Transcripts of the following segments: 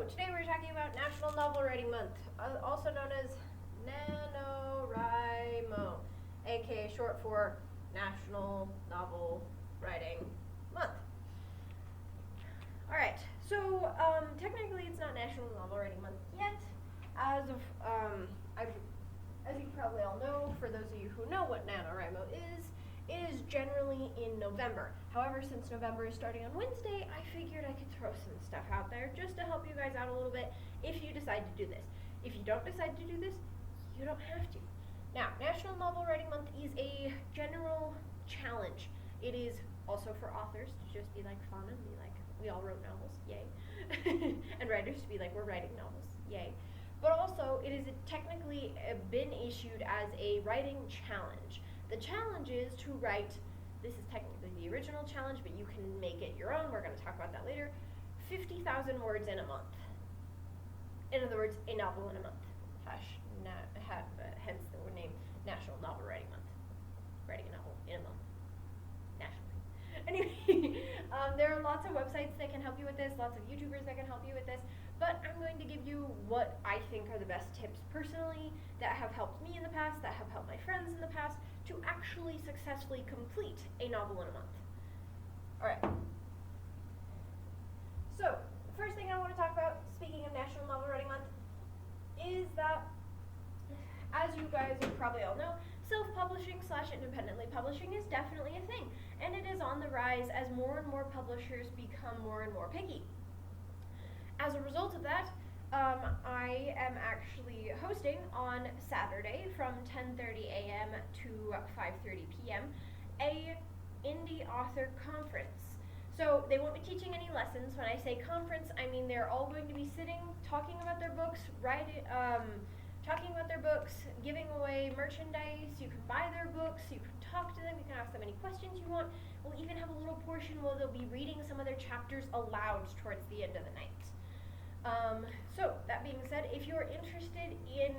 today we're talking about National Novel Writing Month, also known as NaNoWriMo, aka short for National Novel Writing Month. Alright, so technically it's not National Novel Writing Month yet, as you probably all know, for those of you who know what NaNoWriMo is, it is generally in November. However, since November is starting on Wednesday, I figured I could throw some stuff out there just to help you guys out a little bit if you decide to do this. If you don't decide to do this, you don't have to. Now, National Novel Writing Month is a general challenge. It is also for authors to just be like fun and be like, we all wrote novels, yay. And writers to be like, we're writing novels, yay. But also, it is technically been issued as a writing challenge. The challenge is to write, this is technically the original challenge, but you can make it your own, we're going to talk about that later, 50,000 words in a month. In other words, a novel in a month. Hence the name National Novel Writing Month. Writing a novel in a month. Nationally. Anyway, there are lots of websites that can help you with this, lots of YouTubers that can help you with this, but I'm going to give you what I think are the best tips personally that have helped me in the past, that have helped my friends in the past, to actually successfully complete a novel in a month. Alright. So, the first thing I want to talk about, speaking of National Novel Writing Month, is that, as you guys probably all know, self-publishing / independently publishing is definitely a thing, and it is on the rise as more and more publishers become more and more picky. As a result of that, I am actually hosting on Saturday from 10:30 a.m. to 5:30 p.m. a indie author conference. So they won't be teaching any lessons. When I say conference, I mean they're all going to be sitting, talking about their books, giving away merchandise. You can buy their books, you can talk to them, you can ask them any questions you want. We'll even have a little portion where they'll be reading some of their chapters aloud towards the end of the night. So, that being said, if you're interested in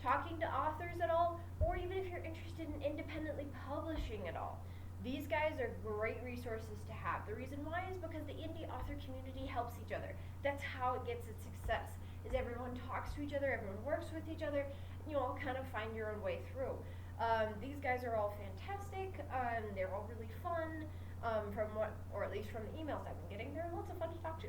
talking to authors at all, or even if you're interested in independently publishing at all, these guys are great resources to have. The reason why is because the indie author community helps each other. That's how it gets its success, is everyone talks to each other, everyone works with each other, and you all kind of find your own way through. These guys are all fantastic, they're all really fun. Or at least from the emails I've been getting, they're lots of fun to talk to.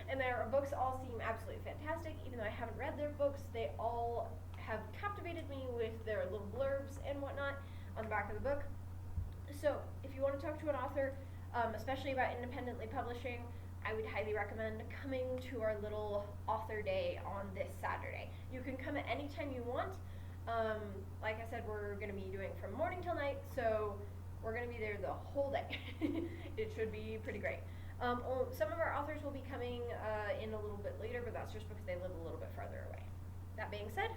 And their books all seem absolutely fantastic. Even though I haven't read their books, they all have captivated me with their little blurbs and whatnot on the back of the book. So if you want to talk to an author, especially about independently publishing, I would highly recommend coming to our little author day on this Saturday. You can come at any time you want. Like I said, we're going to be doing from morning till night, so we're going to be there the whole day. It should be pretty great. Some of our authors will be coming in a little bit later, but that's just because they live a little bit farther away. That being said,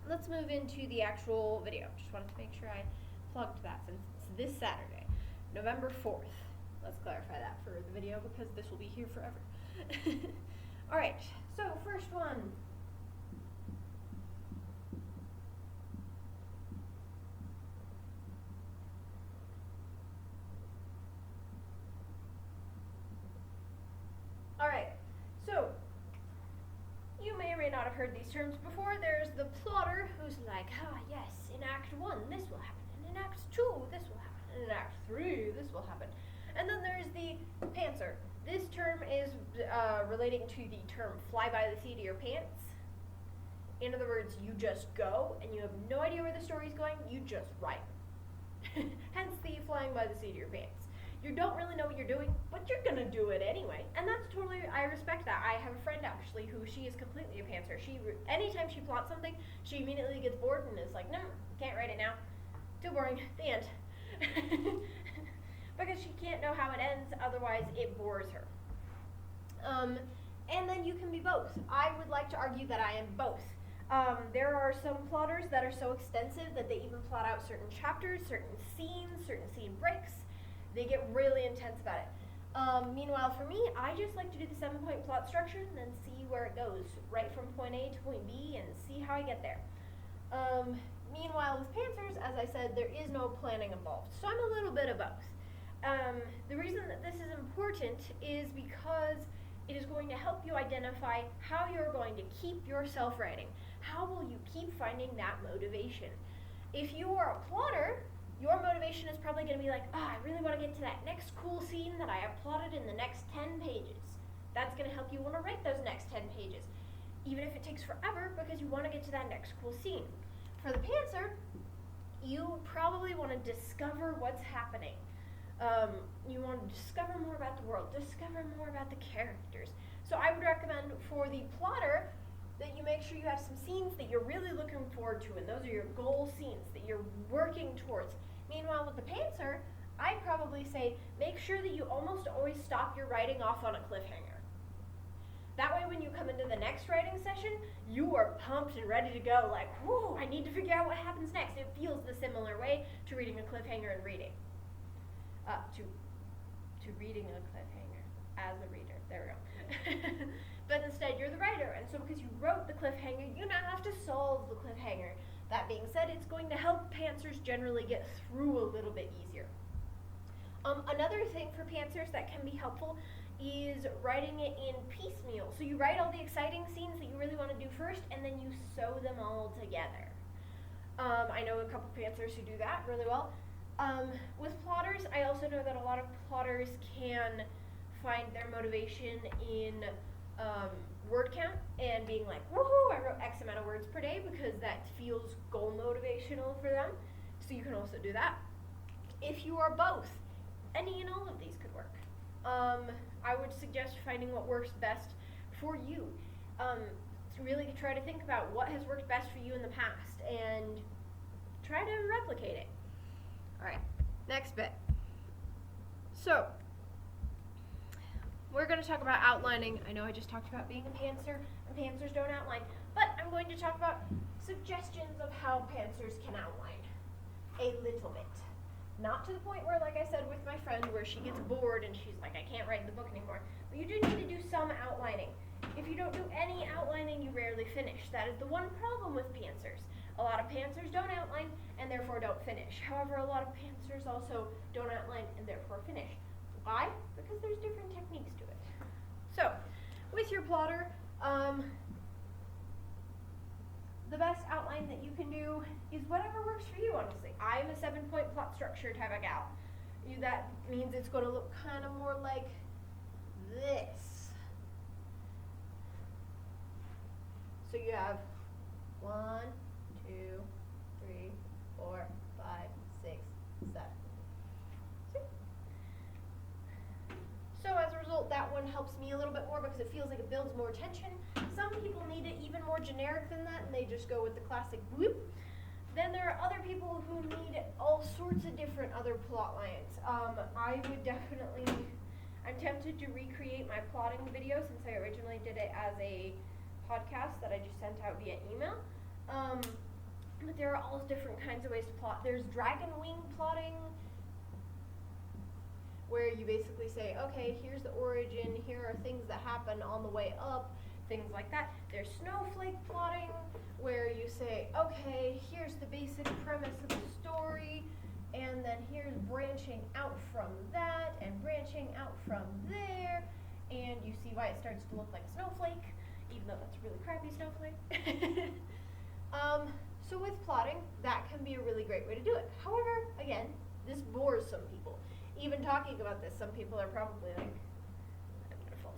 let's move into the actual video. Just wanted to make sure I plugged that since it's this Saturday, November 4th. Let's clarify that for the video because this will be here forever. Alright, so first one. Alright, so you may or may not have heard these terms before. There's the plotter who's like, yes, in Act 1 this will happen, and in Act 2 this will happen, and in Act 3 this will happen. And then there's the pantser. This term is relating to the term fly by the seat of your pants. In other words, you just go and you have no idea where the story's going, you just write. Hence the flying by the seat of your pants. You don't really know what you're doing, but you're gonna do it anyway. And that's totally, I respect that. I have a friend actually who she is completely a pantser. Anytime she plots something, she immediately gets bored and is like, no, can't write it now. Too boring, the end. Because she can't know how it ends, otherwise it bores her. And then you can be both. I would like to argue that I am both. There are some plotters that are so extensive that they even plot out certain chapters, certain scenes, certain scene breaks. They get really intense about it. Meanwhile, for me, I just like to do the 7-point plot structure and then see where it goes, right from point A to point B, and see how I get there. Meanwhile, with pantsers, as I said, there is no planning involved, so I'm a little bit of both. The reason that this is important is because It is going to help you identify how you're going to keep yourself writing. How will you keep finding that motivation? If you are a plotter, your motivation is probably going to be like, I really want to get to that next cool scene that I have plotted in the next 10 pages. That's going to help you want to write those next 10 pages, even if it takes forever, because you want to get to that next cool scene. For the pantser, you probably want to discover what's happening. You want to discover more about the world, discover more about the characters. So I would recommend for the plotter that you make sure you have some scenes that you're really looking forward to, and those are your goal scenes that you're working towards. Meanwhile, with the pantser, I'd probably say make sure that you almost always stop your writing off on a cliffhanger. That way when you come into the next writing session, you are pumped and ready to go, like, whoo, I need to figure out what happens next. It feels the similar way to reading a cliffhanger and reading. To reading a cliffhanger as a reader. There we go. But instead, you're the writer, and so because you wrote the cliffhanger, you now have to solve the cliffhanger. That being said, it's going to help pantsers generally get through a little bit easier. Another thing for pantsers that can be helpful is writing it in piecemeal. So you write all the exciting scenes that you really want to do first, and then you sew them all together. I know a couple pantsers who do that really well. With plotters, I also know that a lot of plotters can find their motivation in word count and being like, woohoo, I wrote X amount of words per day, because that feels goal motivational for them. So you can also do that. If you are both, any and all of these could work. I would suggest finding what works best for you. To really try to think about what has worked best for you in the past and try to replicate it. Alright, next bit. So, we're going to talk about outlining. I know I just talked about being a pantser, and pantsers don't outline, but I'm going to talk about suggestions of how pantsers can outline a little bit. Not to the point where, like I said with my friend, where she gets bored and she's like, I can't write the book anymore. But you do need to do some outlining. If you don't do any outlining, you rarely finish. That is the one problem with pantsers. A lot of pantsers don't outline and therefore don't finish. However, a lot of pantsers also don't outline and therefore finish. Why? Because there's different techniques to it. So, with your plotter, the best outline that you can do is whatever works for you, honestly. I'm a 7-point plot structure type of gal. That means it's going to look kind of more like this. So you have 1, 2, 3, 4, 5, 6, 7. See? So as a result, that one helps me a little bit more because it feels like it builds more tension. Some people need it even more generic than that, and they just go with the classic whoop. Then there are other people who need all sorts of different other plot lines. I would definitely, I'm tempted to recreate my plotting video since I originally did it as a podcast that I just sent out via email. But there are all different kinds of ways to plot. There's dragon wing plotting, where you basically say, okay, here's the origin, here are things that happen on the way up, things like that. There's snowflake plotting, where you say, okay, here's the basic premise of the story, and then here's branching out from that, and branching out from there, and you see why it starts to look like a snowflake, even though that's a really crappy snowflake. So with plotting, that can be a really great way to do it. However, again, this bores some people. Even talking about this, some people are probably like, I'm gonna fall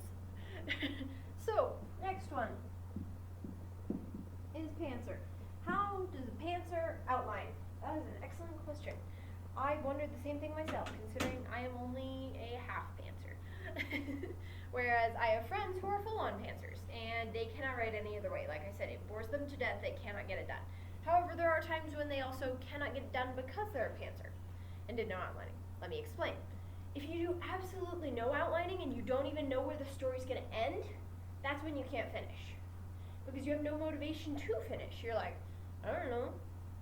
asleep. So, next one is pantser. How does a pantser outline? That is an excellent question. I wondered the same thing myself, considering I am only a half pantser. Whereas I have friends who are full-on pantsers, and they cannot write any other way. Like I said, it bores them to death, they cannot get it done. However, there are times when they also cannot get it done because they're a pantser and did no outlining. Let me explain. If you do absolutely no outlining and you don't even know where the story's going to end, that's when you can't finish. Because you have no motivation to finish. You're like, I don't know.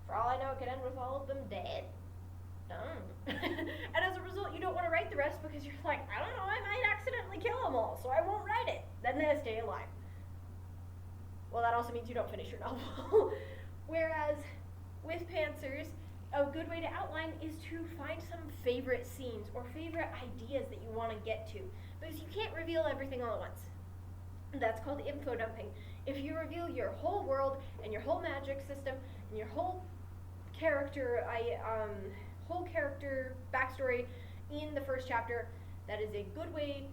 For all I know, it could end with all of them dead. And as a result, you don't want to write the rest because you're like, I don't know, I might accidentally kill them all, so I won't write it. Then they stay alive. Well, that also means you don't finish your novel. Whereas with pantsers, a good way to outline is to find some favorite scenes or favorite ideas that you want to get to, because you can't reveal everything all at once. That's called info dumping. If you reveal your whole world and your whole magic system and your whole character, whole character backstory in the first chapter, that is a good way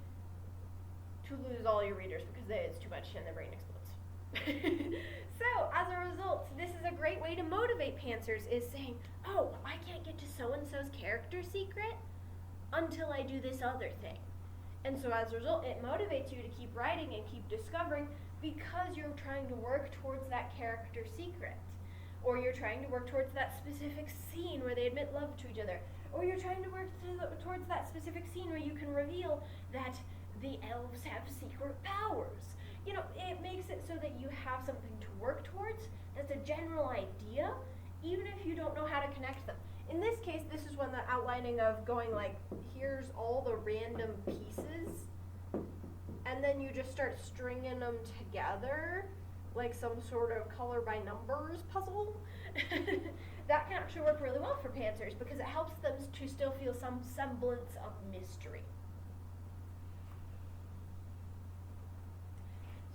to lose all your readers because it's too much and their brain explodes. So, as a result, this is a great way to motivate pantsers, is saying, oh, I can't get to so-and-so's character secret until I do this other thing. And so as a result, it motivates you to keep writing and keep discovering because you're trying to work towards that character secret. Or you're trying to work towards that specific scene where they admit love to each other. Or you're trying to work towards that specific scene where you can reveal that the elves have secret powers. You know, it makes it so that you have something to work towards that's a general idea, even if you don't know how to connect them. In this case, this is when the outlining of going like, here's all the random pieces, and then you just start stringing them together like some sort of color by numbers puzzle. That can actually work really well for pantsers because it helps them to still feel some semblance of mystery.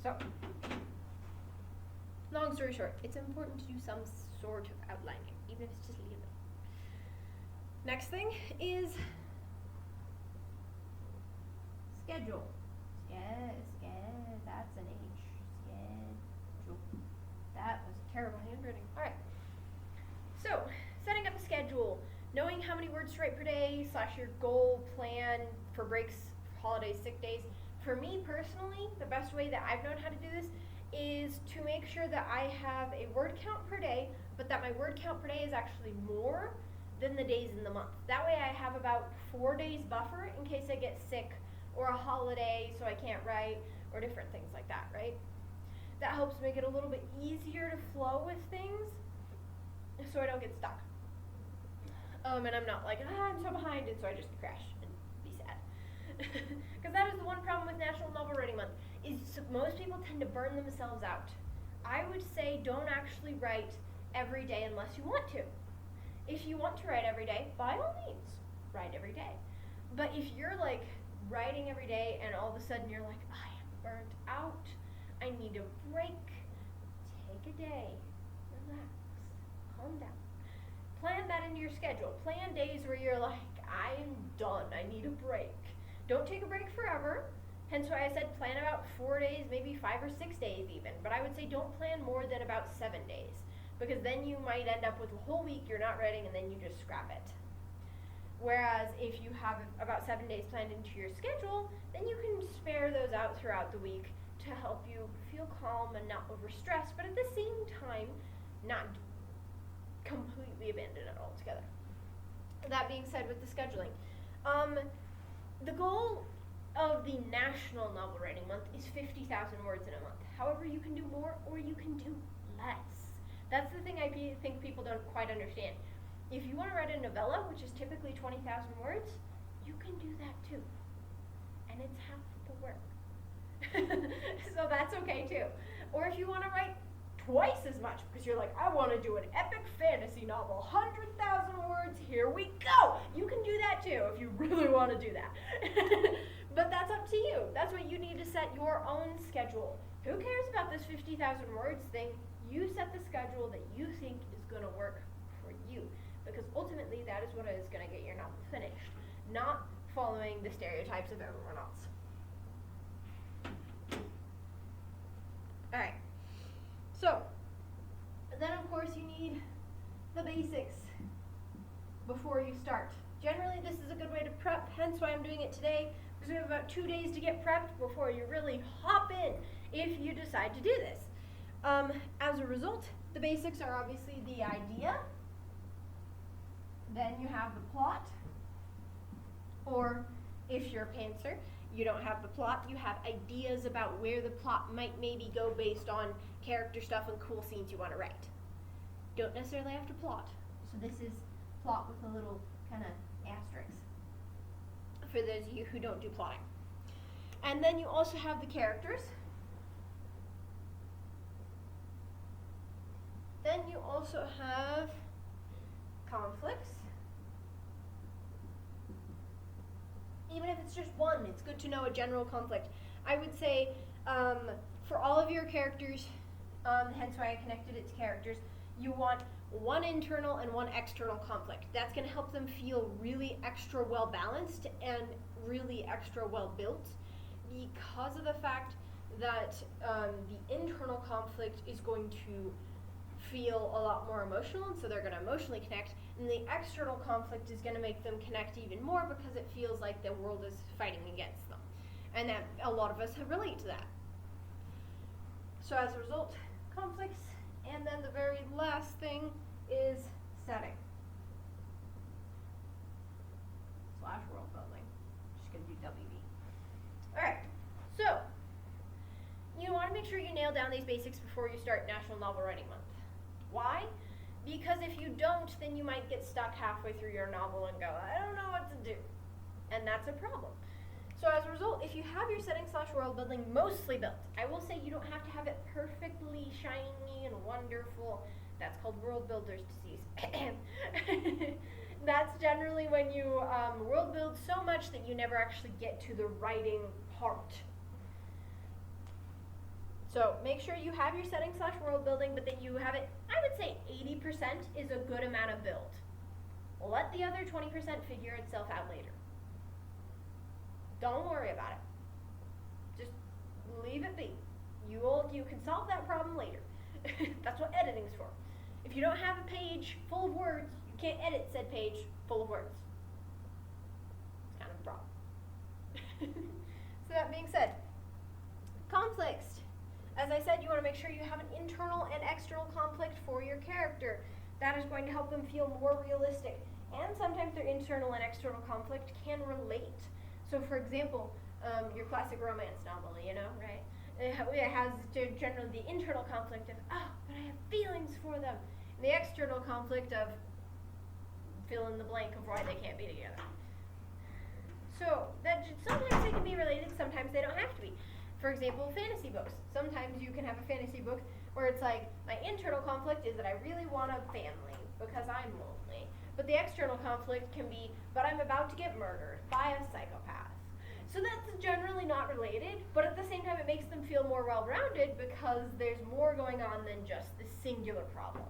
So, long story short, it's important to do some sort of outlining, even if it's just a little bit. Next thing is schedule. That's an H. Schedule. That was terrible handwriting. All right. So, setting up a schedule, knowing how many words to write per day, / your goal, plan for breaks, holidays, sick days. For me personally, the best way that I've known how to do this is to make sure that I have a word count per day, but that my word count per day is actually more than the days in the month. That way I have about 4 days buffer in case I get sick or a holiday so I can't write or different things like that, right? That helps make it a little bit easier to flow with things so I don't get stuck. And I'm not like, I'm so behind, and so I just crash and be sad. Because that is the one problem with National Novel Writing Month, is most people tend to burn themselves out. I would say don't actually write every day unless you want to. If you want to write every day, by all means, write every day. But if you're like writing every day and all of a sudden you're like, I am burnt out, I need a break, take a day, relax, calm down. Plan that into your schedule. Plan days where you're like, I am done, I need a break. Don't take a break forever. Hence why I said plan about 4 days, maybe 5 or 6 days even. But I would say don't plan more than about 7 days. Because then you might end up with a whole week you're not writing and then you just scrap it. Whereas if you have about 7 days planned into your schedule, then you can spare those out throughout the week to help you feel calm and not overstressed, but at the same time, not completely abandon it altogether. That being said, with the scheduling, the goal of the National Novel Writing Month is 50,000 words in a month. However, you can do more or you can do less. That's the thing I think people don't quite understand. If you want to write a novella, which is typically 20,000 words, you can do that too. And it's half the work. So that's okay too. Or if you want to write twice as much, because you're like, I want to do an epic fantasy novel, 100,000 words, here we go. You can do that too if you really want to do that. But that's up to you. That's what you need to set your own schedule. Who cares about this 50,000 words thing? You set the schedule that you think is going to work for you. Because ultimately that is what is going to get your novel finished, not following the stereotypes of everyone else. Alright, so then of course you need the basics before you start. Generally this is a good way to prep, hence why I'm doing it today, because we have about 2 days to get prepped before you really hop in if you decide to do this. As a result, the basics are obviously the idea, then you have the plot, or if you're a pantser, you don't have the plot, you have ideas about where the plot might maybe go based on character stuff and cool scenes you want to write. Don't necessarily have to plot. So this is plot with a little kind of asterisk for those of you who don't do plotting. And then you also have the characters. Then you also have conflicts. Even if it's just one, it's good to know a general conflict. I would say For all of your characters, hence why I connected it to characters, you want one internal and one external conflict. That's going to help them feel really extra well balanced and really extra well built, because of the fact that the internal conflict is going to feel a lot more emotional, and so they're going to emotionally connect, and the external conflict is going to make them connect even more because it feels like the world is fighting against them, and that a lot of us relate to that. So as a result, conflicts, and then the very last thing is setting / world building. Just going to do WB. All right, so you want to make sure you nail down these basics before you start National Novel Writing Month. Why? Because if you don't, then you might get stuck halfway through your novel and go, I don't know what to do. And that's a problem. So as a result, if you have your setting / world building mostly built, I will say you don't have to have it perfectly shiny and wonderful. That's called world builder's disease. That's generally when you world build so much that you never actually get to the writing part. So make sure you have your setting / world building, but then you have it, I would say 80% is a good amount of build. Let the other 20% figure itself out later. Don't worry about it. Just leave it be. You can solve that problem later. That's what editing's for. If you don't have a page full of words, you can't edit said page full of words. It's kind of a problem. So that being said, conflicts. As I said, you want to make sure you have an internal and external conflict for your character. That is going to help them feel more realistic. And sometimes their internal and external conflict can relate. So for example, your classic romance novel, right? It has generally the internal conflict of, oh, but I have feelings for them. And the external conflict of fill in the blank of why they can't be together. So that sometimes they can be related, sometimes they don't have to be. For example, fantasy books. Sometimes you can have a fantasy book where it's like, my internal conflict is that I really want a family because I'm lonely. But the external conflict can be, but I'm about to get murdered by a psychopath. So that's generally not related, but at the same time it makes them feel more well-rounded because there's more going on than just the singular problem.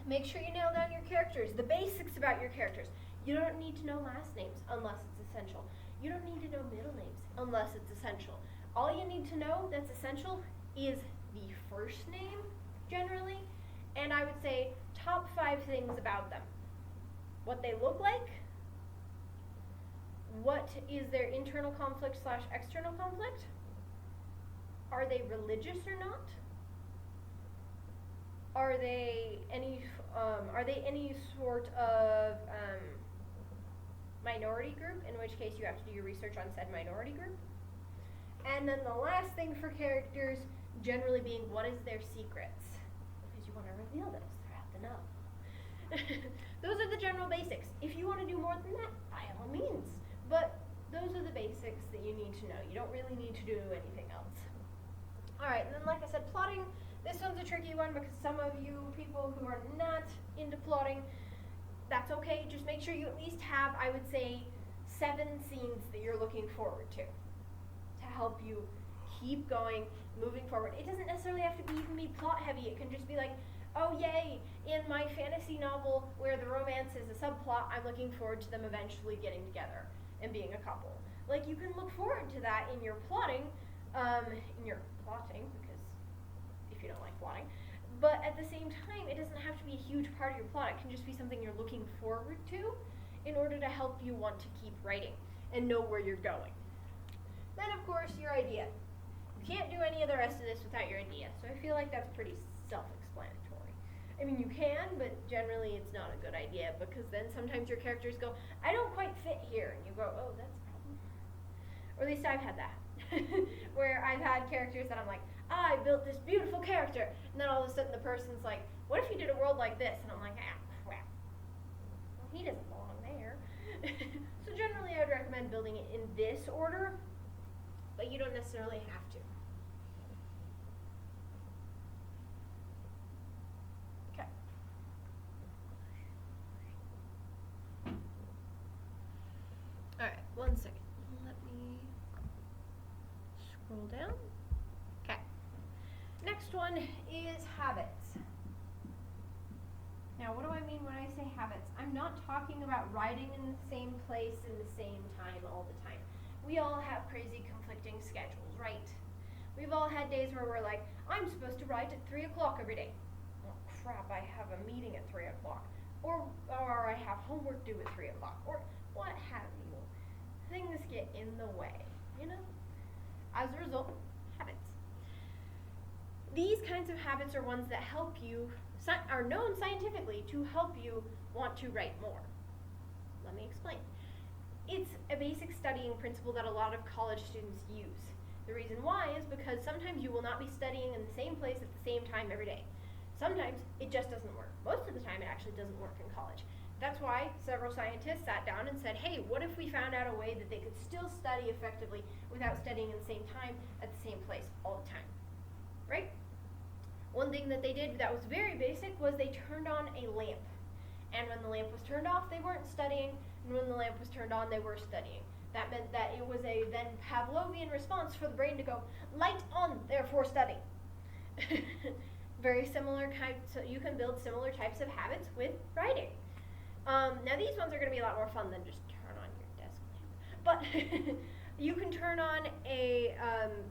Make sure you nail down your characters, the basics about your characters. You don't need to know last names unless it's essential. You don't need to know middle names unless it's essential. All you need to know that's essential is the first name, generally, and I would say top 5 things about them. What they look like, what is their internal conflict / external conflict, are they religious or not, are they any sort of minority group, in which case you have to do your research on said minority group. And then the last thing for characters generally being, what is their secrets? Because you want to reveal those throughout the novel. Those are the general basics. If you want to do more than that, by all means. But those are the basics that you need to know. You don't really need to do anything else. Alright, and then like I said, plotting. This one's a tricky one because some of you people who are not into plotting, that's okay. Just make sure you at least have, I would say, 7 scenes that you're looking forward to help you keep going, moving forward. It doesn't necessarily have to even be plot heavy. It can just be like, oh yay, in my fantasy novel where the romance is a subplot, I'm looking forward to them eventually getting together and being a couple. Like, you can look forward to that in your plotting, because if you don't like plotting, but at the same time, it doesn't have to be a huge part of your plot. It can just be something you're looking forward to in order to help you want to keep writing and know where you're going. Then, of course, your idea. You can't do any of the rest of this without your idea, so I feel like that's pretty self-explanatory. I mean, you can, but generally it's not a good idea, because then sometimes your characters go, I don't quite fit here, and you go, oh, that's a problem. Or at least I've had that, where I've had characters that I'm like, I built this beautiful character, and then all of a sudden the person's like, what if you did a world like this? And I'm like, ah, crap. Well, he doesn't belong there. So generally I would recommend building it in this order, but you don't necessarily have to. Okay. Alright, one second. Let me Roll down. Okay. Next one is habits. Now, what do I mean when I say habits? I'm not talking about writing in the same place in the same time all the time. We all have crazy conflicting schedules, right? We've all had days where we're like, I'm supposed to write at 3 o'clock every day. Oh crap, I have a meeting at 3 o'clock. Or I have homework due at 3 o'clock. Or what have you. Things get in the way, you know? As a result, habits. These kinds of habits are ones that help you, are known scientifically to help you want to write more. Let me explain. It's a basic studying principle that a lot of college students use. The reason why is because sometimes you will not be studying in the same place at the same time every day. Sometimes it just doesn't work. Most of the time it actually doesn't work in college. That's why several scientists sat down and said, hey, what if we found out a way that they could still study effectively without studying in the same time at the same place all the time, right? One thing that they did that was very basic was they turned on a lamp. And when the lamp was turned off, they weren't studying, and when the lamp was turned on, they were studying. That meant that it was a then Pavlovian response for the brain to go, light on, therefore study. Very similar so you can build similar types of habits with writing. Now these ones are going to be a lot more fun than just turn on your desk lamp. But you can turn on a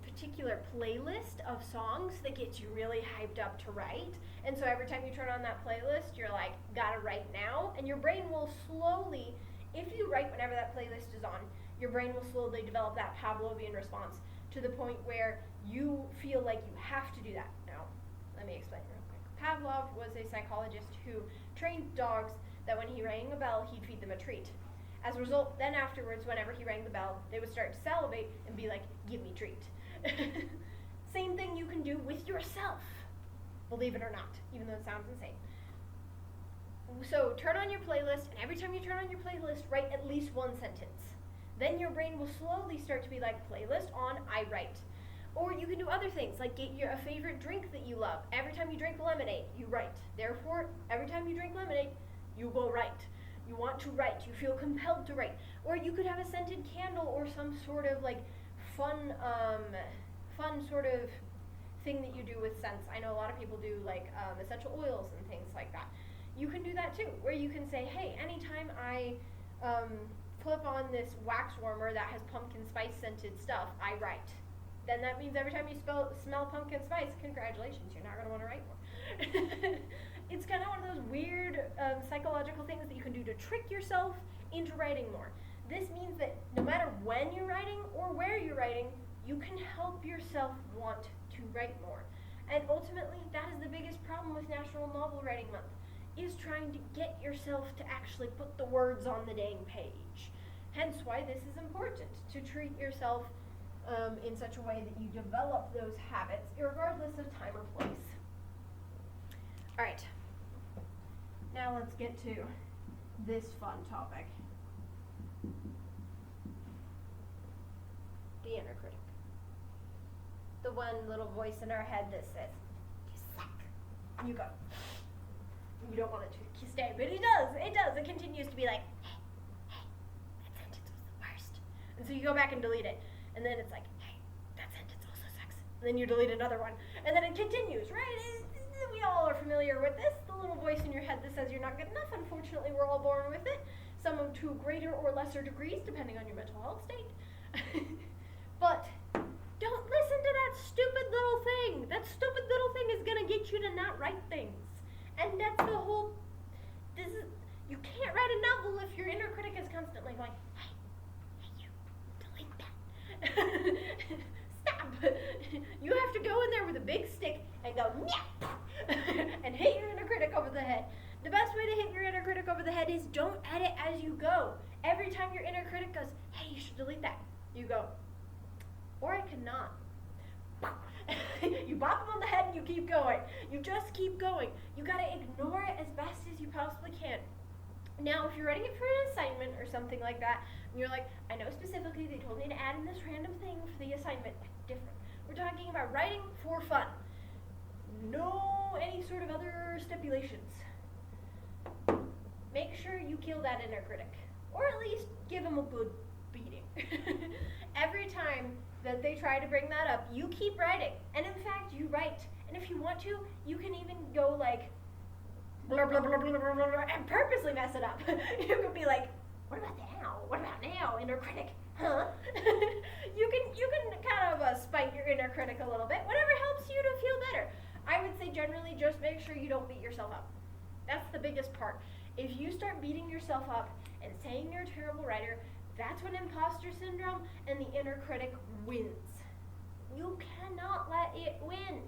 particular playlist of songs that gets you really hyped up to write. And so every time you turn on that playlist, you're like, gotta write now. And your brain will slowly, if you write whenever that playlist is on, your brain will slowly develop that Pavlovian response to the point where you feel like you have to do that. Now, let me explain real quick. Pavlov was a psychologist who trained dogs that when he rang a bell, he'd feed them a treat. As a result, then afterwards, whenever he rang the bell, they would start to salivate and be like, give me treat. Same thing you can do with yourself, believe it or not, even though it sounds insane. So turn on your playlist, and every time you turn on your playlist, write at least one sentence. Then your brain will slowly start to be like, playlist on, I write. Or you can do other things, like get a favorite drink that you love. Every time you drink lemonade, you write. Therefore, every time you drink lemonade, you will write. You want to write, you feel compelled to write. Or you could have a scented candle or some sort of like fun sort of thing that you do with scents. I know a lot of people do like essential oils and things like that. You can do that too, where you can say, hey, anytime I flip on this wax warmer that has pumpkin spice scented stuff, I write. Then that means every time you smell pumpkin spice, congratulations, you're not going to want to write more. It's kind of one of those weird psychological things that you can do to trick yourself into writing more. This means that no matter when you're writing or where you're writing, you can help yourself want to write more. And ultimately, that is the biggest problem with National Novel Writing Month, is trying to get yourself to actually put the words on the dang page. Hence why this is important, to treat yourself in such a way that you develop those habits, regardless of time or place. All right. Now let's get to this fun topic. The inner critic. The one little voice in our head that says, you suck. And you go. You don't want it to stay, but it does. It does. It continues to be like, hey, that sentence was the worst. And so you go back and delete it. And then it's like, hey, that sentence also sucks. And then you delete another one. And then it continues, right? We all are familiar with this, the little voice in your head that says you're not good enough. Unfortunately, we're all born with it, some to greater or lesser degrees, depending on your mental health state. But don't listen to that stupid little thing. That stupid little thing is going to get you to not write things. And that's the whole, you can't write a novel if your inner critic is constantly going, hey, you, delete that. Stop. You have to go in there with a big stick and go, nyah, and hit your inner critic over the head. The best way to hit your inner critic over the head is don't edit as you go. Every time your inner critic goes, hey, you should delete that, you go, or I cannot. You bop them on the head and you keep going. You just keep going. You got to ignore it as best as you possibly can. Now, if you're writing it for an assignment or something like that, and you're like, I know specifically they told me to add in this random thing for the assignment, different. We're talking about writing for fun. No any sort of other stipulations. Make sure you kill that inner critic, or at least give him a good beating. Every time that they try to bring that up, you keep writing. And in fact, you write. And if you want to, you can even go like, blah, blah, blah, blah, blah, blah, and purposely mess it up. You could be like, what about now? What about now, inner critic? Huh? You can kind of spite your inner critic a little bit. Whatever helps you to feel better. I would say generally just make sure you don't beat yourself up. That's the biggest part. If you start beating yourself up and saying you're a terrible writer, that's when imposter syndrome and the inner critic wins. You cannot let it win.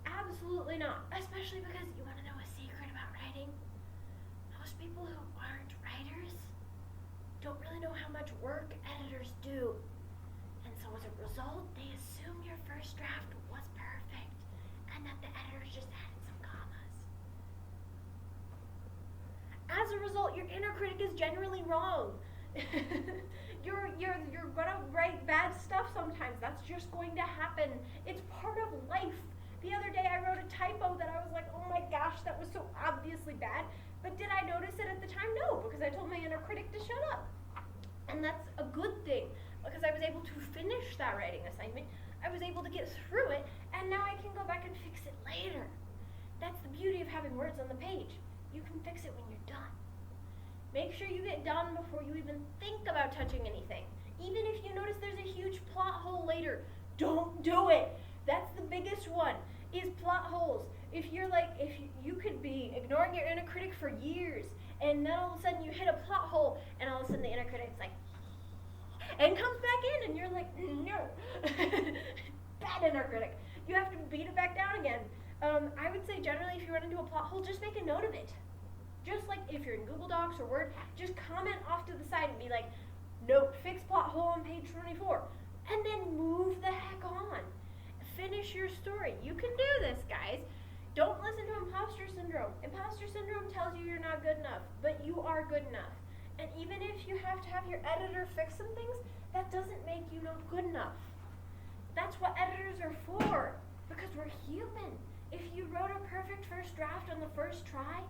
Absolutely not. Especially because you want to know a secret about writing? Most people who aren't writers don't really know how much work editors do. And so as a result, they assume your first draft was perfect and that the editors just added some commas. As a result, your inner critic is generally wrong. You're gonna write bad stuff sometimes. That's just going to happen. It's part of life. The other day I wrote a typo that I was like, oh my gosh, that was so obviously bad. But did I notice it at the time? No, because I told my inner critic to shut up. And that's a good thing, because I was able to finish that writing assignment. I was able to get through it, and now I can go back and fix it later. That's the beauty of having words on the page. You can fix it when you're done. Make sure you get done before you even think about touching anything. Even if you notice there's a huge plot hole later, don't do it. That's the biggest one, is plot holes. If you could be ignoring your inner critic for years, and then all of a sudden you hit a plot hole, and all of a sudden the inner critic's like, and comes back in, and you're like, no. Bad inner critic. You have to beat it back down again. I would say generally if you run into a plot hole, just make a note of it. Just like if you're in Google Docs or Word, just comment off to the side and be like, note, fix plot hole on page 24. And then move the heck on. Finish your story. You can do this, guys. Don't listen to imposter syndrome. Imposter syndrome tells you you're not good enough, but you are good enough. And even if you have to have your editor fix some things, that doesn't make you not good enough. That's what editors are for, because we're human. If you wrote a perfect first draft on the first try,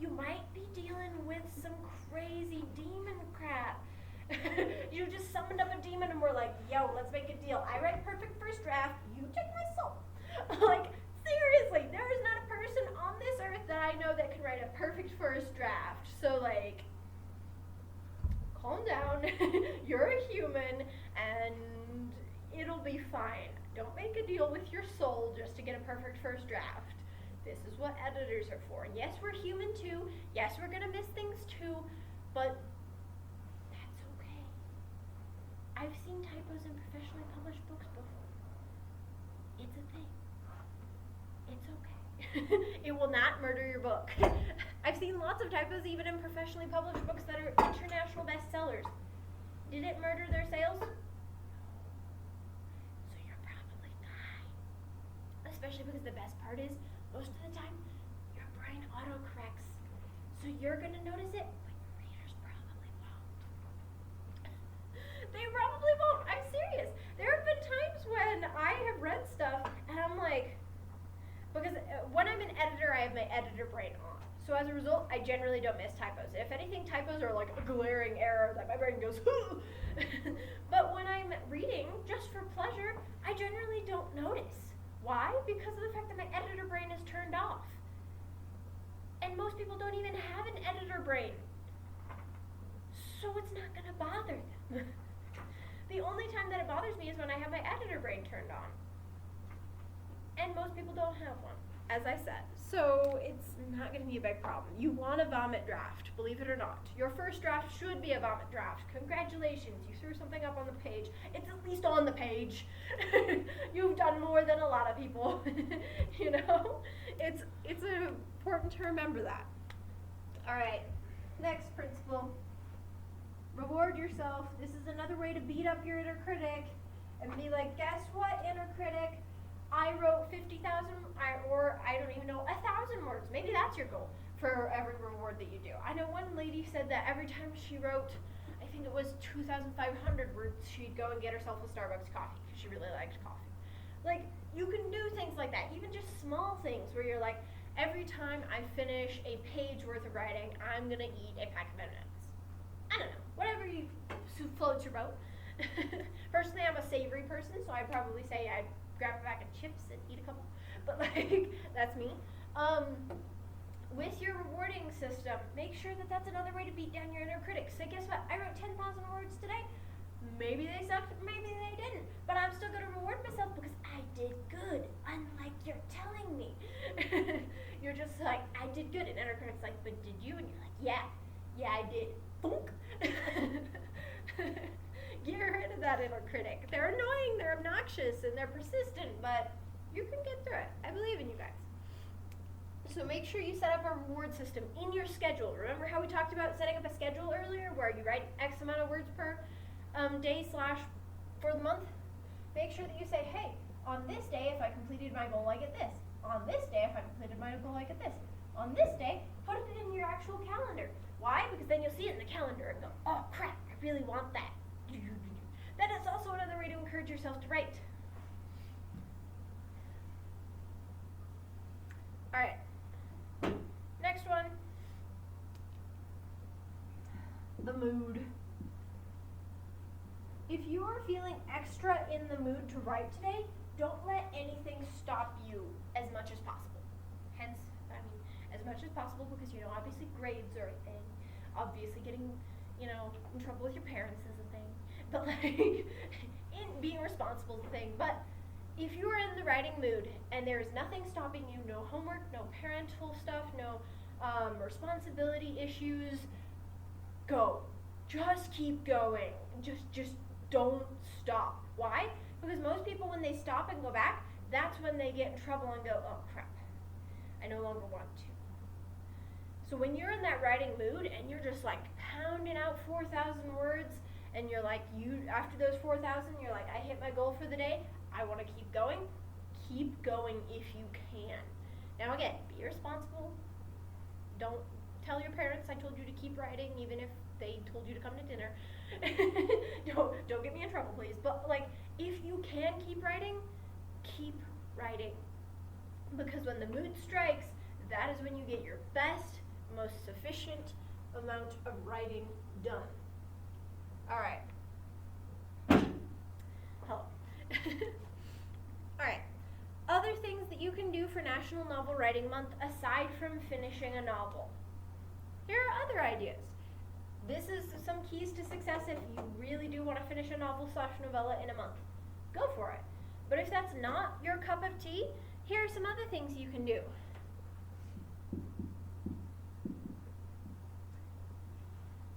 you might be dealing with some crazy demon crap. You just summoned up a demon and we're like, yo, let's make a deal. I write perfect first draft, you take my soul. Like, seriously, there is not a person on this earth that I know that can write a perfect first draft. So, like, calm down. You're a human and it'll be fine. Don't make a deal with your soul just to get a perfect first draft. This is what editors are for. And yes, we're human too. Yes, we're gonna miss things too, but that's okay. I've seen typos in professionally published books before. It's a thing. It's okay. It will not murder your book. I've seen lots of typos even in professionally published books that are international bestsellers. Did it murder their sales? So you're probably fine. Especially because the best part is, most of the time, your brain autocorrects. So you're going to notice it, but your readers probably won't. They probably won't. I'm serious. There have been times when I have read stuff and I'm like, because when I'm an editor, I have my editor brain on. So as a result, I generally don't miss typos. If anything, typos are like a glaring error that my brain goes, but when I'm reading, just for pleasure, I generally don't notice. Why? Because of the fact that my editor brain is turned off. And most people don't even have an editor brain. So it's not going to bother them. The only time that it bothers me is when I have my editor brain turned on. And most people don't have one, as I said. So it's not going to be a big problem. You want a vomit draft, believe it or not. Your first draft should be a vomit draft. Congratulations, you threw something up on the page. It's at least on the page. You've done more than a lot of people. You know? It's important to remember that. All right, next principle. Reward yourself. This is another way to beat up your inner critic and be like, guess what, inner critic? I wrote 50,000, or I don't even know, 1,000 words. Maybe that's your goal for every reward that you do. I know one lady said that every time she wrote, I think it was 2,500 words, she'd go and get herself a Starbucks coffee because she really liked coffee. Like, you can do things like that, even just small things where you're like, every time I finish a page worth of writing, I'm going to eat a pack of M&Ms. I don't know, whatever floats your boat. Personally, I'm a savory person, so I'd probably say I'd grab a bag of chips and eat a couple. But like, that's me. With your rewarding system, make sure that that's another way to beat down your inner critic. So guess what? I wrote 10,000 words today. Maybe they sucked, maybe they didn't. But I'm still going to reward myself because I did good, unlike you're telling me. You're just like, I did good. And inner critic's like, but did you? And you're like, yeah, I did. Thunk. Get rid of that inner critic. They're annoying, they're obnoxious, and they're persistent, but you can get through it. I believe in you guys. So make sure you set up a reward system in your schedule. Remember how we talked about setting up a schedule earlier where you write X amount of words per day / for the month? Make sure that you say, hey, on this day, if I completed my goal, I get this. On this day, if I completed my goal, I get this. On this day, put it in your actual calendar. Why? Because then you'll see it in the calendar and go, oh crap, I really want that. That is also another way to encourage yourself to write. Alright, next one, the mood. If you are feeling extra in the mood to write today, don't let anything stop you as much as possible. Hence, as much as possible because, obviously grades are a thing. Obviously getting, in trouble with your parents is a thing. But in being responsible is a thing. But if you are in the writing mood and there is nothing stopping you, no homework, no parental stuff, no responsibility issues, go. Just keep going. Just don't stop. Why? Because most people, when they stop and go back, that's when they get in trouble and go, oh crap, I no longer want to. So when you're in that writing mood and you're just pounding out 4,000 words and you're after those 4,000, you're like, I hit my goal for the day, I want to keep going if you can. Now again, be responsible. Don't tell your parents I told you to keep writing even if they told you to come to dinner. Don't get me in trouble, please. But if you can keep writing, keep writing. Because when the mood strikes, that is when you get your best, most sufficient amount of writing done. Alright. Hello. Alright. Other things that you can do for National Novel Writing Month aside from finishing a novel. Here are other ideas. This is some keys to success if you really do want to finish a novel / novella in a month. Go for it. But if that's not your cup of tea, here are some other things you can do.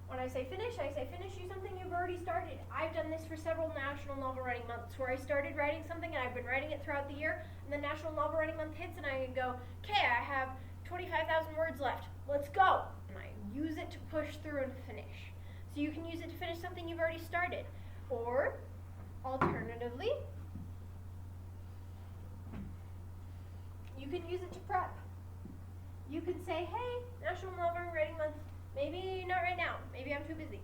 When I say finish do something you've already started. I've done this for several National Novel Writing Months where I started writing something and I've been writing it throughout the year, and then National Novel Writing Month hits and I go, okay, I have 25,000 words left. Let's go. And I use it to push through and finish. So you can use it to finish something you've already started. Or, alternatively, you can use it to prep. You can say, hey, National Novel Writing Month, maybe not right now, maybe I'm too busy.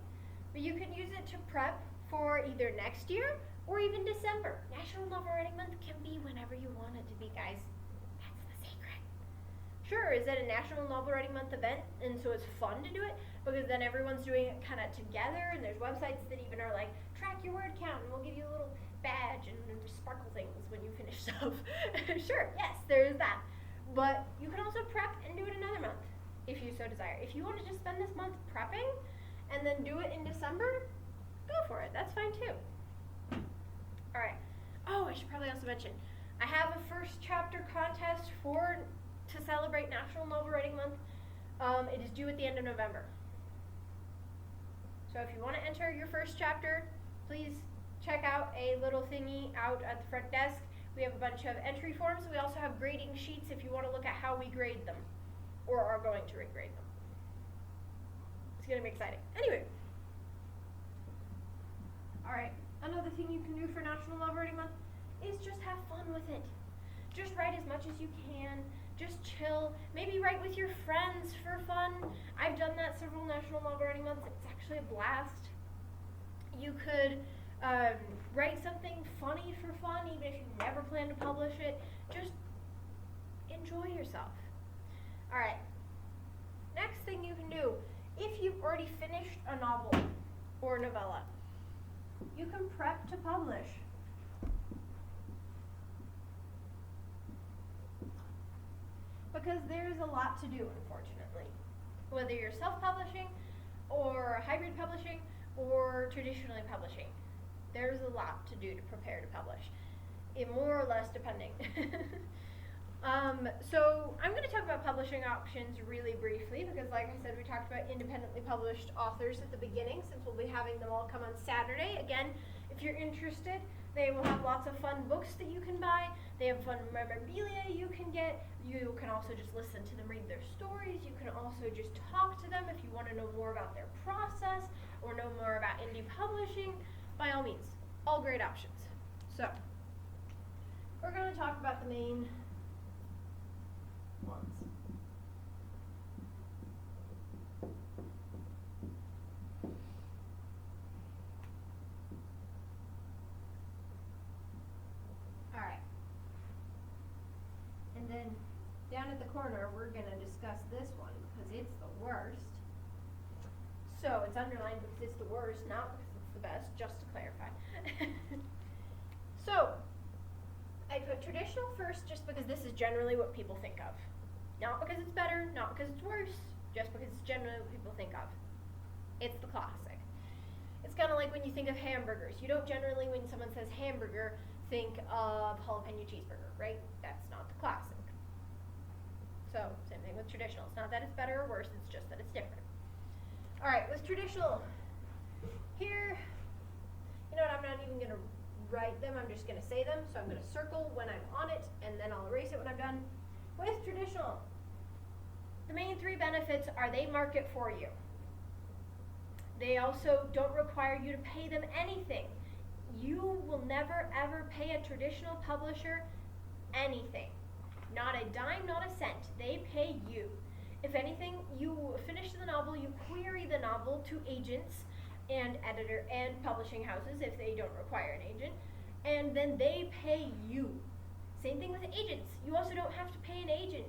But you can use it to prep for either next year or even December. National Novel Writing Month can be whenever you want it to be, guys. That's the secret. Sure, is it a National Novel Writing Month event, and so it's fun to do it, because then everyone's doing it kind of together, and there's websites that even are like, track your word count, and we'll give you a little badge and sparkle things when you finish stuff. Sure, yes, there is that. But you can also prep and do it another month, if you so desire. If you want to just spend this month prepping, and then do it in December, go for it. That's fine too. Alright. Oh, I should probably also mention, I have a first chapter contest to celebrate National Novel Writing Month. It is due at the end of November. So if you want to enter your first chapter, please check out a little thingy out at the front desk. We have a bunch of entry forms. We also have grading sheets if you want to look at how we grade them, or are going to regrade them. It's going to be exciting. Anyway. Alright, another thing you can do for National Novel Writing Month is just have fun with it. Just write as much as you can. Just chill. Maybe write with your friends for fun. I've done that several National Novel Writing Months. It's actually a blast. You could write something funny for fun, even if you never plan to publish it. Just enjoy yourself. Alright, next thing you can do, if you've already finished a novel or a novella, you can prep to publish. Because there's a lot to do, unfortunately. Whether you're self-publishing or hybrid publishing or traditionally publishing, there's a lot to do to prepare to publish. More or less depending. So I'm going to talk about publishing options really briefly because, like I said, we talked about independently published authors at the beginning, since we'll be having them all come on Saturday. Again, if you're interested, they will have lots of fun books that you can buy. They have fun memorabilia you can get. You can also just listen to them read their stories. You can also just talk to them if you want to know more about their process or know more about indie publishing. By all means, all great options. So, we're going to talk about the main ones. Alright. And then down at the corner, we're going to discuss this one because it's the worst. So it's underlined because it's the worst, not because it's the best, just to clarify. So, I put traditional first just because this is generally what people think of. Not because it's better, not because it's worse, just because it's generally what people think of. It's the classic. It's kind of like when you think of hamburgers. You don't generally, when someone says hamburger, think of jalapeno cheeseburger, right? That's not the classic. So, same thing with traditional. It's not that it's better or worse, it's just that it's different. Alright, with traditional, here, you know what, I'm not even going to write them, I'm just going to say them. So I'm going to circle when I'm on it, and then I'll erase it when I'm done. With traditional, the main three benefits are they market for you. They also don't require you to pay them anything. You will never ever pay a traditional publisher anything. Not a dime, not a cent. They pay you. If anything, you finish the novel, you query the novel to agents and editor and publishing houses if they don't require an agent, and then they pay you. Same thing with agents. You also don't have to pay an agent.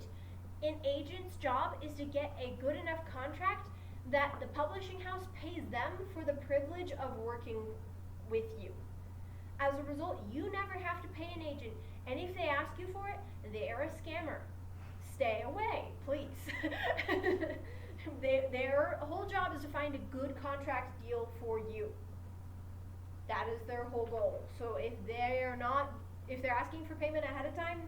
An agent's job is to get a good enough contract that the publishing house pays them for the privilege of working with you. As a result, you never have to pay an agent, and if they ask you for it, they're a scammer. Stay away, please. Their whole job is to find a good contract deal for you. That is their whole goal. So if they're asking for payment ahead of time,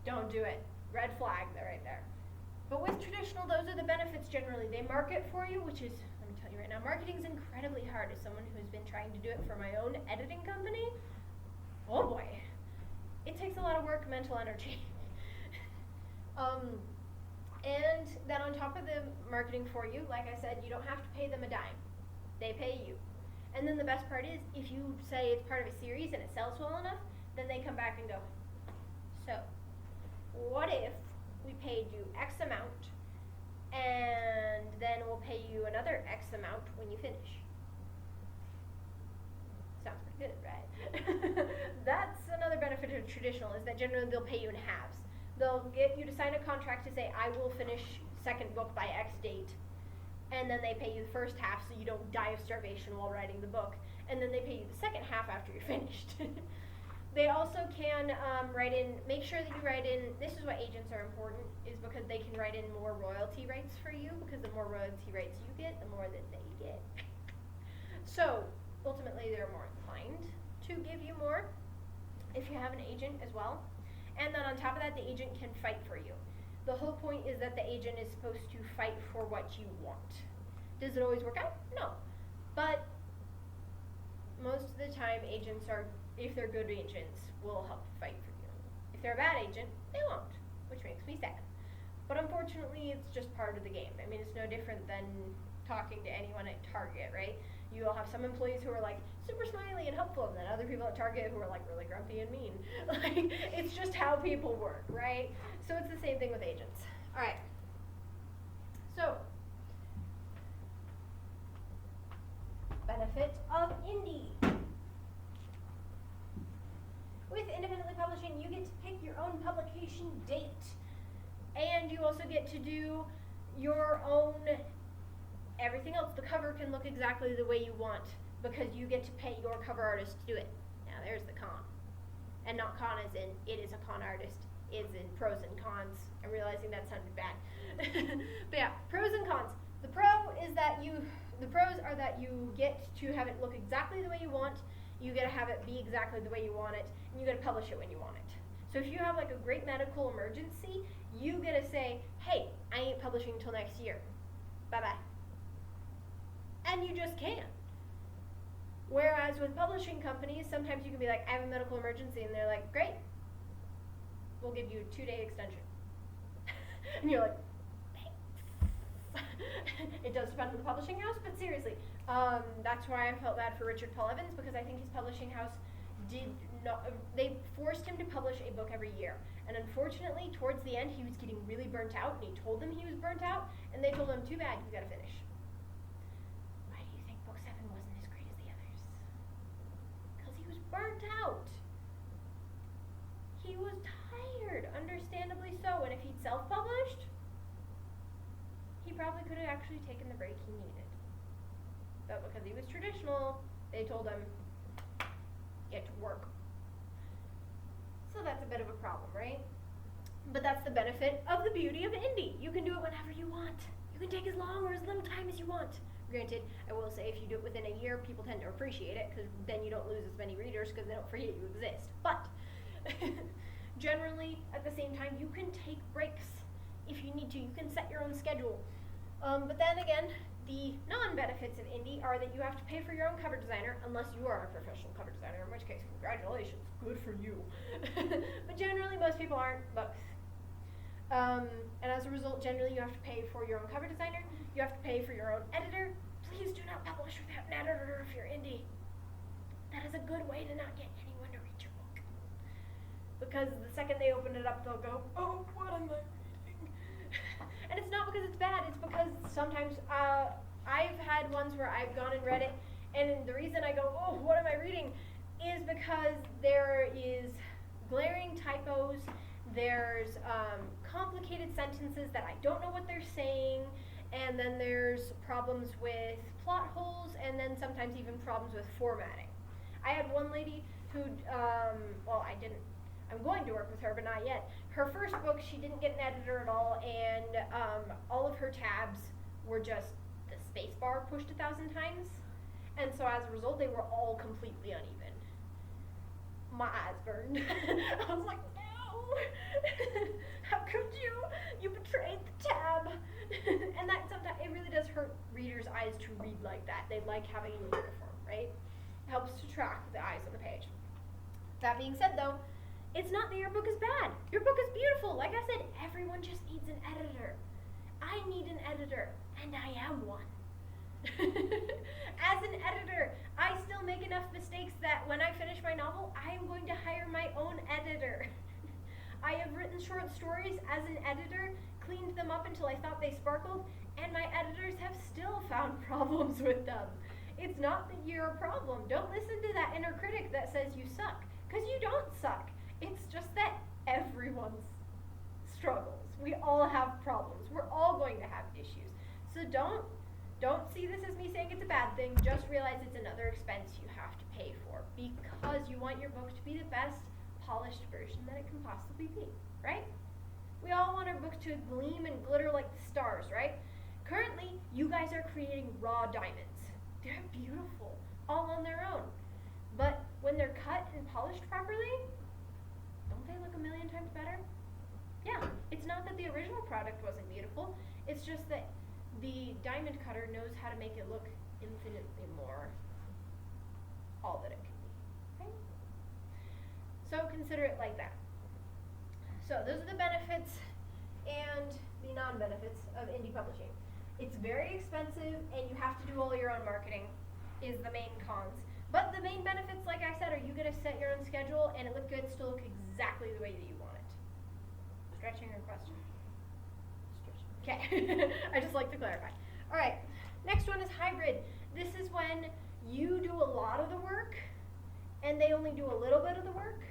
don't do it. Red flag, they're right there. But with traditional, those are the benefits generally. They market for you, which is, let me tell you right now, marketing is incredibly hard. As someone who's been trying to do it for my own editing company, oh boy, it takes a lot of work, mental energy. And then on top of the marketing for you, like I said, you don't have to pay them a dime. They pay you. And then the best part is, if you say it's part of a series and it sells well enough, then they come back and go, so, what if we paid you X amount, and then we'll pay you another X amount when you finish? Sounds pretty good, right? That's another benefit of traditional, is that generally they'll pay you in halves. They'll get you to sign a contract to say, I will finish second book by X date, and then they pay you the first half so you don't die of starvation while writing the book, and then they pay you the second half after you're finished. They also can write in, make sure that you write in, this is why agents are important, is because they can write in more royalty rates for you, because the more royalty rates you get, the more that they get. So, ultimately they're more inclined to give you more if you have an agent as well. And then on top of that, the agent can fight for you. The whole point is that the agent is supposed to fight for what you want. Does it always work out? No. But most of the time, agents are, if they're good agents, will help fight for you. If they're a bad agent, they won't, which makes me sad. But unfortunately, it's just part of the game. I mean, it's no different than talking to anyone at Target, right? You will have some employees who are like super smiley and helpful, and then other people at Target who are like really grumpy and mean. Like, it's just how people work, right? So it's the same thing with agents. All right. So, benefit of indie. With independently publishing, you get to pick your own publication date, and you also get to do your own everything else. The cover can look exactly the way you want. because you get to pay your cover artist to do it. Now there's the con. And not con as in it is a con artist, it's in pros and cons. I'm realizing that sounded bad. But yeah, pros and cons. The pros are that you get to have it look exactly the way you want, you get to have it be exactly the way you want it, and you get to publish it when you want it. So if you have like a great medical emergency, you get to say, hey, I ain't publishing until next year. Bye-bye. And you just can't. Whereas with publishing companies, sometimes you can be like, I have a medical emergency, and they're like, great, we'll give you a 2-day extension. And you're like, thanks. It does depend on the publishing house, but seriously, that's why I felt bad for Richard Paul Evans, because I think his publishing house they forced him to publish a book every year. And unfortunately, towards the end, he was getting really burnt out, and he told them he was burnt out, and they told him, too bad, you gotta finish. Why do you think book 7 wasn't as great as the others? Because he was burnt out. He was tired, understandably so, and if he'd self-published, he probably could have actually taken the break he needed. But because he was traditional, they told him, get to work. So that's a bit of a problem, right? But that's the benefit of the beauty of indie. You can do it whenever you want. You can take as long or as little time as you want. Granted, I will say if you do it within a year, people tend to appreciate it, because then you don't lose as many readers because they don't forget you exist. But generally, at the same time, you can take breaks if you need to. You can set your own schedule. But then again, the non-benefits of indie are that you have to pay for your own cover designer, unless you are a professional cover designer, in which case, congratulations, good for you. But generally, most people aren't both. And as a result, generally, you have to pay for your own cover designer, you have to pay for your own editor. Please do not publish without an editor if you're indie. That is a good way to not get anyone to read your book. Because the second they open it up, they'll go, oh, what am I reading? And it's not because it's bad, it's because sometimes I've had ones where I've gone and read it, and the reason I go, oh, what am I reading, is because there is glaring typos, there's complicated sentences that I don't know what they're saying, and then there's problems with plot holes, and then sometimes even problems with formatting. I had one lady who, I'm going to work with her, but not yet. Her first book, she didn't get an editor at all, and all of her tabs were just the space bar pushed 1,000 times. And so as a result, they were all completely uneven. My eyes burned. I was like, no! How could you? You betrayed the tab! And that sometimes, it really does hurt readers' eyes to read like that. They like having a uniform, right? It helps to track the eyes on the page. That being said, though, it's not that your book is bad. Your book is beautiful. Like I said, everyone just needs an editor. I need an editor, and I am one. As an editor, I still make enough mistakes that when I finish my novel, I am going to hire my own editor. I have written short stories as an editor, cleaned them up until I thought they sparkled, and my editors have still found problems with them. It's not that you're a problem. Don't listen to that inner critic that says you suck, because you don't suck. It's just that everyone struggles. We all have problems. We're all going to have issues. So don't see this as me saying it's a bad thing. Just realize it's another expense you have to pay for, because you want your book to be the best polished version that it can possibly be, right? We all want our books to gleam and glitter like the stars, right? Currently, you guys are creating raw diamonds. They're beautiful, all on their own. But when they're cut and polished properly, don't they look 1,000,000 times better? Yeah, it's not that the original product wasn't beautiful, it's just that the diamond cutter knows how to make it look infinitely more all that it can be, right? So consider it like that. So those are the benefits and the non-benefits of indie publishing. It's very expensive, and you have to do all your own marketing, is the main cons. But the main benefits, like I said, are you get to set your own schedule, and it gets to look exactly the way that you want it. Stretching your question? Okay, I just like to clarify. All right, next one is hybrid. This is when you do a lot of the work, and they only do a little bit of the work,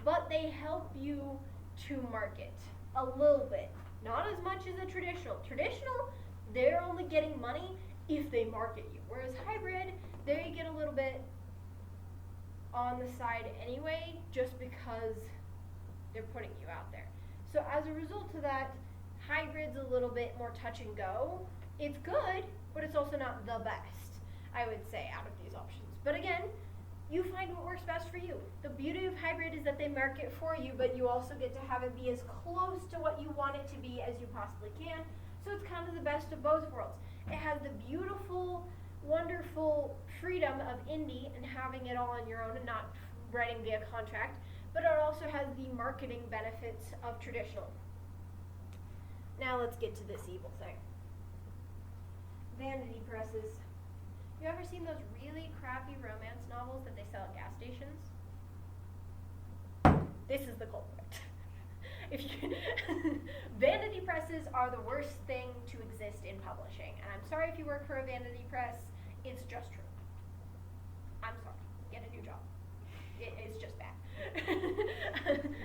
but they help you to market a little bit. Not as much as a traditional. Traditional, they're only getting money if they market you. Whereas hybrid, there you get a little bit on the side anyway, just because they're putting you out there. So as a result of that, hybrid's a little bit more touch and go. It's good, but it's also not the best, I would say, out of these options. But again, you find what works best for you. The beauty of hybrid is that they mark it for you, but you also get to have it be as close to what you want it to be as you possibly can. So it's kind of the best of both worlds. It has the beautiful, wonderful freedom of indie and having it all on your own and not writing via contract, but it also has the marketing benefits of traditional. Now let's get to this evil thing. Vanity presses. You ever seen those really crappy romance novels that they sell at gas stations? This is the culprit. If you vanity presses are the worst thing to exist in publishing. And I'm sorry if you work for a vanity press, it's just true. I'm sorry. Get a new job. It's just bad.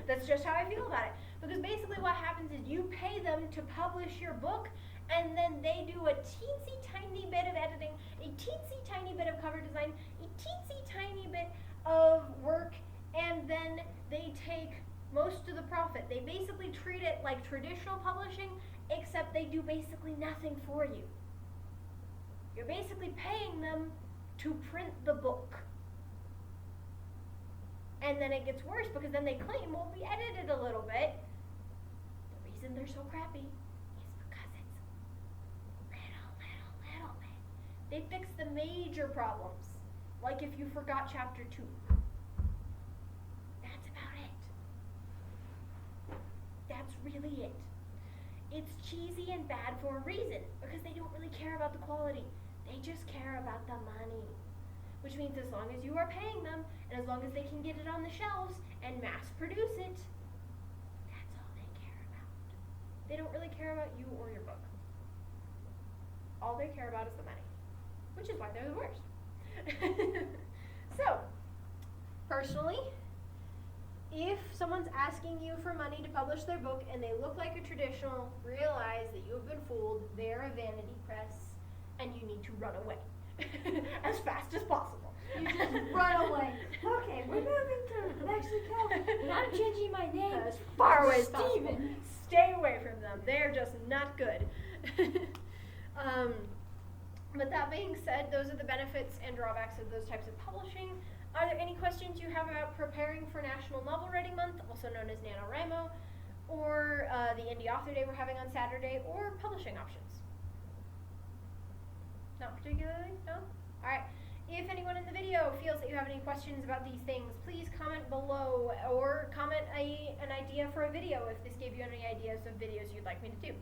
That's just how I feel about it. Because basically what happens is you pay them to publish your book, and then they do a teensy tiny bit of editing, a teensy tiny bit of cover design, a teensy tiny bit of work, and then they take most of the profit. They basically treat it like traditional publishing, except they do basically nothing for you. You're basically paying them to print the book. And then it gets worse because then they claim, well, we edited a little bit. The reason they're so crappy is because it's little bit. They fix the major problems, like if you forgot chapter 2. That's about it. That's really it. It's cheesy and bad for a reason, because they don't really care about the quality. They just care about the money. Which means as long as you are paying them, and as long as they can get it on the shelves and mass produce it, that's all they care about. They don't really care about you or your book. All they care about is the money, which is why they're the worst. So, personally, if someone's asking you for money to publish their book and they look like a traditional, realize that you have been fooled, they're a vanity press, and you need to run away as fast as possible. You just run away. Okay, we're moving to Mexico, and I'm changing my name As far away as Steven. possible. Stay away from them. They're just not good. But that being said, those are the benefits and drawbacks of those types of publishing. Are there any questions you have about preparing for National Novel Writing Month, also known as NaNoWriMo, or the Indie Author Day we're having on Saturday, or publishing options? Not particularly? No? Alright. If anyone in the video feels that you have any questions about these things, please comment below, or comment an idea for a video if this gave you any ideas of videos you'd like me to do.